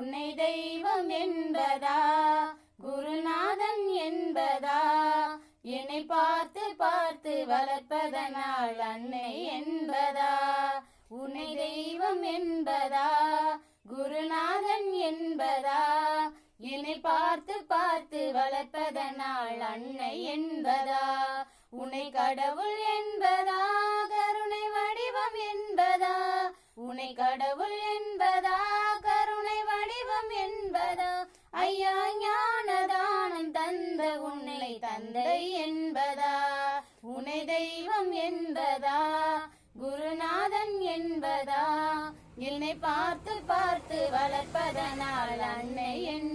உன்னை தெய்வம் என்பதா குருநாதன் என்பதா என்னை பார்த்து பார்த்து வளர்ப்பதனால் அன்னை என்பதா உன்னை தெய்வம் என்பதா குருநாதன் என்பதா என்னை பார்த்து பார்த்து வளர்ப்பதனால் அன்னை என்பதா உன்னை கடவுள் என்பதா கருணை வடிவம் என்பதா உன்னை கடவுள் என்பதா கருணை வடிவம் என்பதா ஐயா ஞானதானம் தந்த உன்னை தந்தை என்பதா உன்னை தெய்வம் என்பதா குருநாதன் என்பதா என்னை பார்த்து பார்த்து வளர்ப்பதனால் அன்னை என்பதா